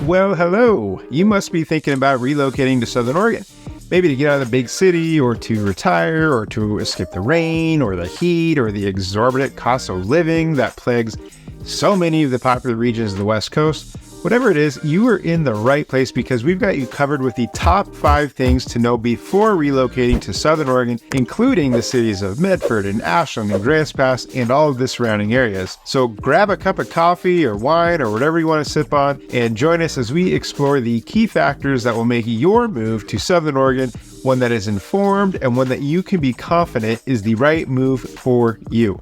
Well, hello. You must be thinking about relocating to Southern Oregon. Maybe to get out of the big city, or to retire, or to escape the rain, or the heat, or the exorbitant cost of living that plagues so many of the popular regions of the West Coast. Whatever it is, you are in the right place because we've got you covered with the top 5 things to know before relocating to Southern Oregon, including the cities of Medford and Ashland and Grants Pass and all of the surrounding areas. So grab a cup of coffee or wine or whatever you want to sip on and join us as we explore the key factors that will make your move to Southern Oregon one that is informed and one that you can be confident is the right move for you.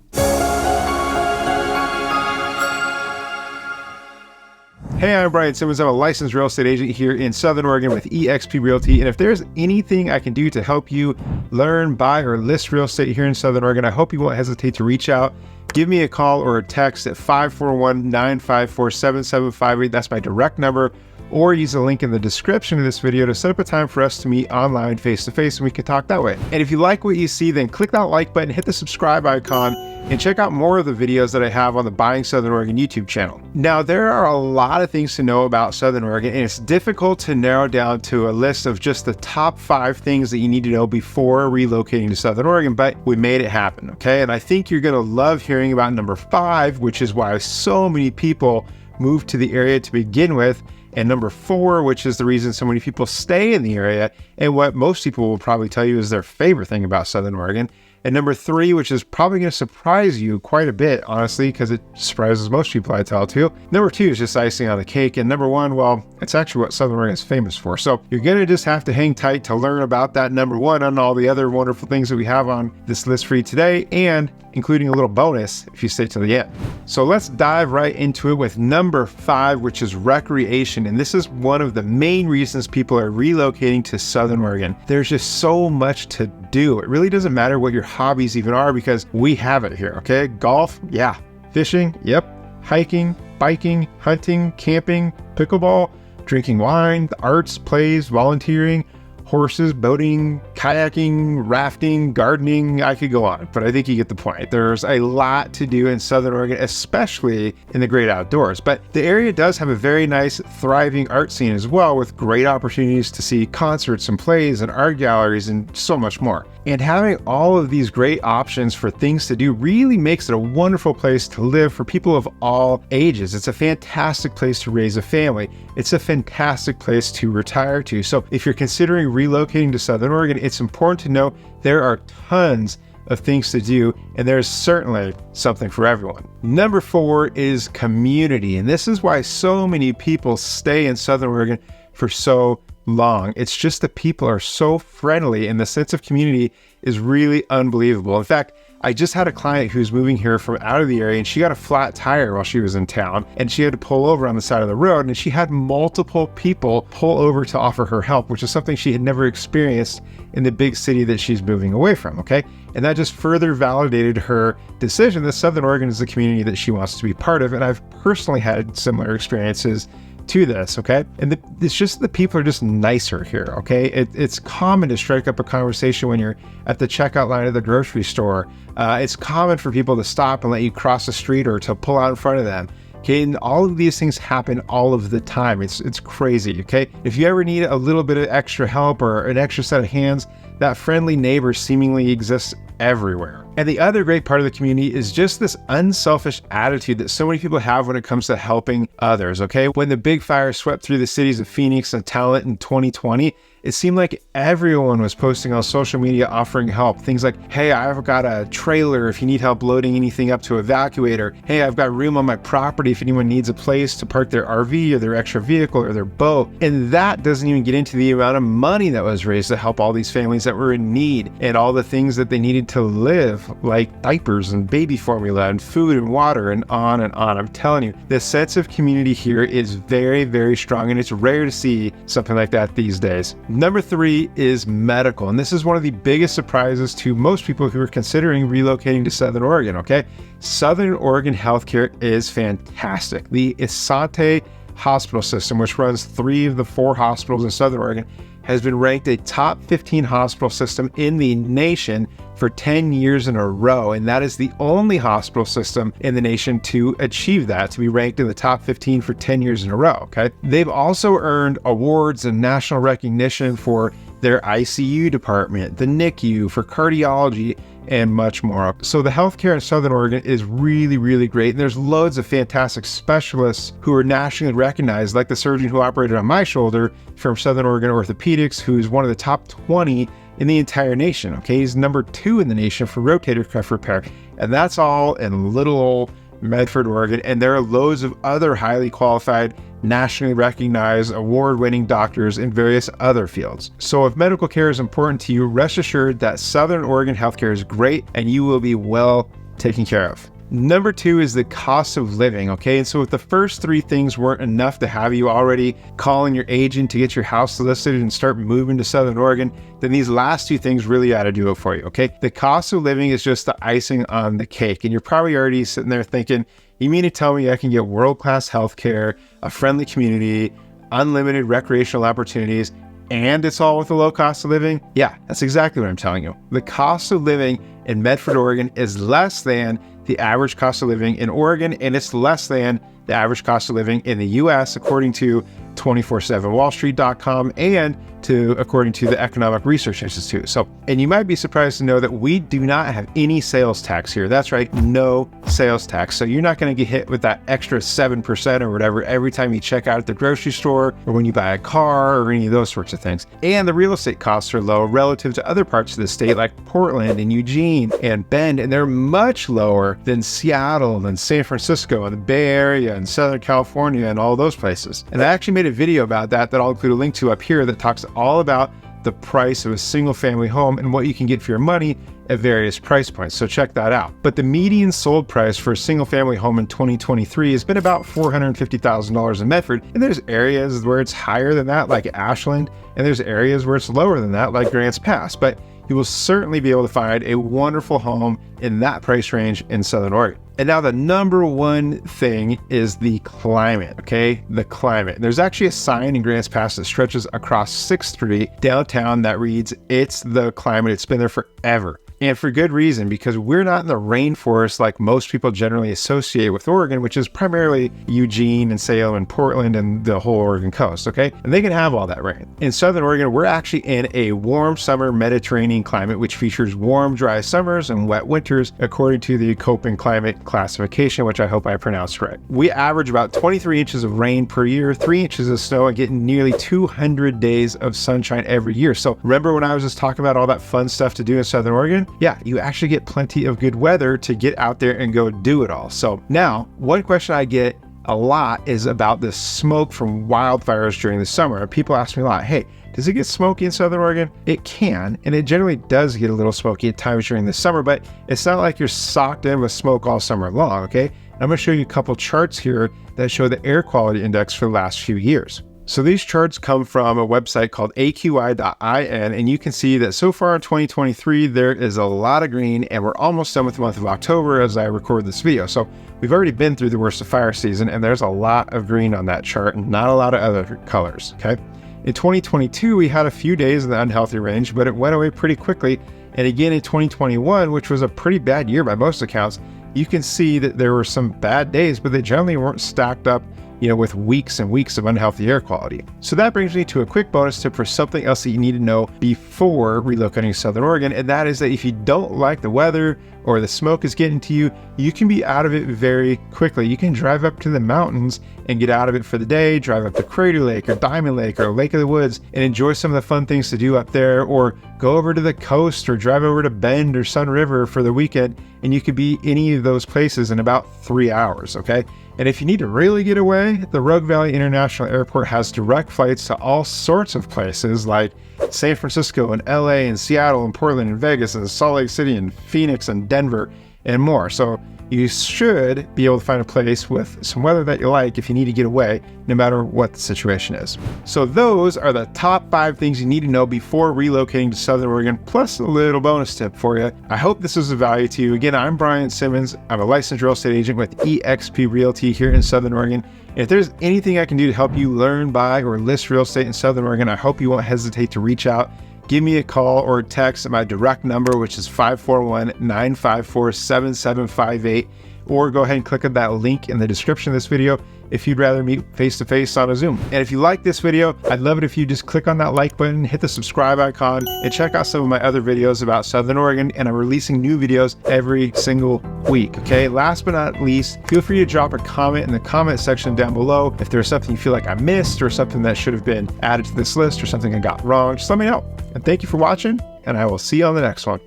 Hey, I'm Brian Simmons. I'm a licensed real estate agent here in Southern Oregon with eXp Realty. And if there's anything I can do to help you learn, buy, or list real estate here in Southern Oregon, I hope you won't hesitate to reach out. Give me a call or a text at 541-954-7758. That's my direct number. Or use a link in the description of this video to set up a time for us to meet online face-to-face and we can talk that way. And if you like what you see, then click that like button, hit the subscribe icon, and check out more of the videos that I have on the Buying Southern Oregon YouTube channel. Now, there are a lot of things to know about Southern Oregon, and it's difficult to narrow down to a list of just the top 5 things that you need to know before relocating to Southern Oregon, but we made it happen, okay? And I think you're gonna love hearing about number 5, which is why so many people moved to the area to begin with, and number 4, which is the reason so many people stay in the area, and what most people will probably tell you is their favorite thing about Southern Oregon. And number 3, which is probably going to surprise you quite a bit, honestly, because it surprises most people I tell to. Number 2 is just icing on the cake. And number 1, well, it's actually what Southern Oregon is famous for. So you're going to just have to hang tight to learn about that number 1 and all the other wonderful things that we have on this list for you today, and including a little bonus if you stay till the end. So let's dive right into it with number 5, which is recreation. And this is one of the main reasons people are relocating to Southern Oregon. There's just so much to do. It really doesn't matter what your hobbies even are because we have it here, okay? Golf, yeah. Fishing, yep. Hiking, biking, hunting, camping, pickleball, drinking wine, the arts, plays, volunteering, horses, boating, kayaking, rafting, gardening. I could go on, but I think you get the point. There's a lot to do in Southern Oregon, especially in the great outdoors. But the area does have a very nice, thriving art scene as well, with great opportunities to see concerts and plays and art galleries and so much more. And having all of these great options for things to do really makes it a wonderful place to live for people of all ages. It's a fantastic place to raise a family. It's a fantastic place to retire to. So if you're considering relocating to Southern Oregon, it's important to know there are tons of things to do, and there's certainly something for everyone. Number 4 is community, and this is why so many people stay in Southern Oregon for so long. It's just that people are so friendly, and the sense of community is really unbelievable. In fact, I just had a client who's moving here from out of the area, and she got a flat tire while she was in town, and she had to pull over on the side of the road, and she had multiple people pull over to offer her help, which is something she had never experienced in the big city that she's moving away from, okay? And that just further validated her decision that Southern Oregon is the community that she wants to be part of, and I've personally had similar experiences to this, okay? And it's just the people are just nicer here, okay? It's common to strike up a conversation when you're at the checkout line at the grocery store. It's common for people to stop and let you cross the street or to pull out in front of them. Okay, and all of these things happen all of the time. It's crazy, okay? If you ever need a little bit of extra help or an extra set of hands, that friendly neighbor seemingly exists everywhere. And the other great part of the community is just this unselfish attitude that so many people have when it comes to helping others, okay? When the big fire swept through the cities of Phoenix and Talent in 2020, it seemed like everyone was posting on social media offering help. Things like, hey, I've got a trailer if you need help loading anything up to evacuate, or hey, I've got room on my property if anyone needs a place to park their RV or their extra vehicle or their boat. And that doesn't even get into the amount of money that was raised to help all these families that were in need and all the things that they needed to live, like diapers and baby formula and food and water and on and on. I'm telling you, the sense of community here is very, very strong, and it's rare to see something like that these days. Number 3 is medical, and this is one of the biggest surprises to most people who are considering relocating to Southern Oregon, okay? Southern Oregon healthcare is fantastic. The Asante hospital system, which runs 3 of the 4 hospitals in Southern Oregon, has been ranked a top 15 hospital system in the nation for 10 years in a row. And that is the only hospital system in the nation to achieve that, to be ranked in the top 15 for 10 years in a row, okay? They've also earned awards and national recognition for their ICU department, the NICU, for cardiology, and much more. So the healthcare in Southern Oregon is really, really great. And there's loads of fantastic specialists who are nationally recognized, like the surgeon who operated on my shoulder from Southern Oregon Orthopedics, who's one of the top 20 in the entire nation. Okay, he's number 2 in the nation for rotator cuff repair. And that's all in little old Medford, Oregon. And there are loads of other highly qualified, nationally recognized, award-winning doctors in various other fields. So if medical care is important to you, rest assured that Southern Oregon healthcare is great and you will be well taken care of. Number 2 is the cost of living, okay? And so if the first 3 things weren't enough to have you already calling your agent to get your house listed and start moving to Southern Oregon, then these last 2 things really ought to do it for you, okay? The cost of living is just the icing on the cake. And you're probably already sitting there thinking, you mean to tell me I can get world-class healthcare, a friendly community, unlimited recreational opportunities, and it's all with a low cost of living? Yeah, that's exactly what I'm telling you. The cost of living in Medford, Oregon is less than the average cost of living in Oregon, and it's less than the average cost of living in the US, according to 247wallstreet.com and according to the Economic Research Institute. So, and you might be surprised to know that we do not have any sales tax here. That's right, no sales tax. So you're not going to get hit with that extra 7% or whatever every time you check out at the grocery store or when you buy a car or any of those sorts of things. And the real estate costs are low relative to other parts of the state like Portland and Eugene and Bend, and they're much lower than Seattle and San Francisco and the Bay Area and Southern California and all those places. And I actually made a video about that I'll include a link to up here that talks all about the price of a single family home and what you can get for your money at various price points. So check that out. But the median sold price for a single family home in 2023 has been about $450,000 in Medford. And there's areas where it's higher than that, like Ashland, and there's areas where it's lower than that, like Grants Pass. But you will certainly be able to find a wonderful home in that price range in Southern Oregon. And now the number 1 thing is the climate, okay? The climate. There's actually a sign in Grants Pass that stretches across 6th Street downtown that reads, "It's the climate." It's been there forever. And for good reason, because we're not in the rainforest like most people generally associate with Oregon, which is primarily Eugene and Salem and Portland and the whole Oregon coast, okay? And they can have all that rain. In Southern Oregon, we're actually in a warm summer Mediterranean climate, which features warm, dry summers and wet winters, according to the Köppen climate classification, which I hope I pronounced correct. We average about 23 inches of rain per year, 3 inches of snow, and getting nearly 200 days of sunshine every year. So remember when I was just talking about all that fun stuff to do in Southern Oregon? Yeah, you actually get plenty of good weather to get out there and go do it all. So now, one question I get a lot is about the smoke from wildfires during the summer. People ask me a lot, hey, does it get smoky in Southern Oregon? It can, and it generally does get a little smoky at times during the summer, but it's not like you're socked in with smoke all summer long, okay? I'm gonna show you a couple charts here that show the air quality index for the last few years. So these charts come from a website called aqi.in, and you can see that so far in 2023, there is a lot of green, and we're almost done with the month of October as I record this video. So we've already been through the worst of fire season, and there's a lot of green on that chart and not a lot of other colors, okay? In 2022, we had a few days in the unhealthy range, but it went away pretty quickly. And again in 2021, which was a pretty bad year by most accounts, you can see that there were some bad days, but they generally weren't stacked up with weeks and weeks of unhealthy air quality. So that brings me to a quick bonus tip for something else that you need to know before relocating to Southern Oregon, and that is that if you don't like the weather or the smoke is getting to you, you can be out of it very quickly. You can drive up to the mountains and get out of it for the day, drive up to Crater Lake or Diamond Lake or Lake of the Woods and enjoy some of the fun things to do up there, or go over to the coast or drive over to Bend or Sun River for the weekend, and you could be any of those places in about 3 hours, okay? And if you need to really get away, the Rogue Valley International Airport has direct flights to all sorts of places like San Francisco and LA and Seattle and Portland and Vegas and Salt Lake City and Phoenix and Denver and more. So you should be able to find a place with some weather that you like if you need to get away, no matter what the situation is. So those are the top 5 things you need to know before relocating to Southern Oregon, plus a little bonus tip for you. I hope this was of value to you. Again, I'm Brian Simmons. I'm a licensed real estate agent with eXp Realty here in Southern Oregon. If there's anything I can do to help you learn, buy, or list real estate in Southern Oregon, I hope you won't hesitate to reach out. Give me a call or text at my direct number, which is 541-954-7758, or go ahead and click on that link in the description of this video if you'd rather meet face-to-face on a Zoom. And if you like this video, I'd love it if you just click on that like button, hit the subscribe icon, and check out some of my other videos about Southern Oregon, and I'm releasing new videos every single week, okay? Last but not least, feel free to drop a comment in the comment section down below. If there's something you feel like I missed or something that should have been added to this list or something I got wrong, just let me know. And thank you for watching, and I will see you on the next one.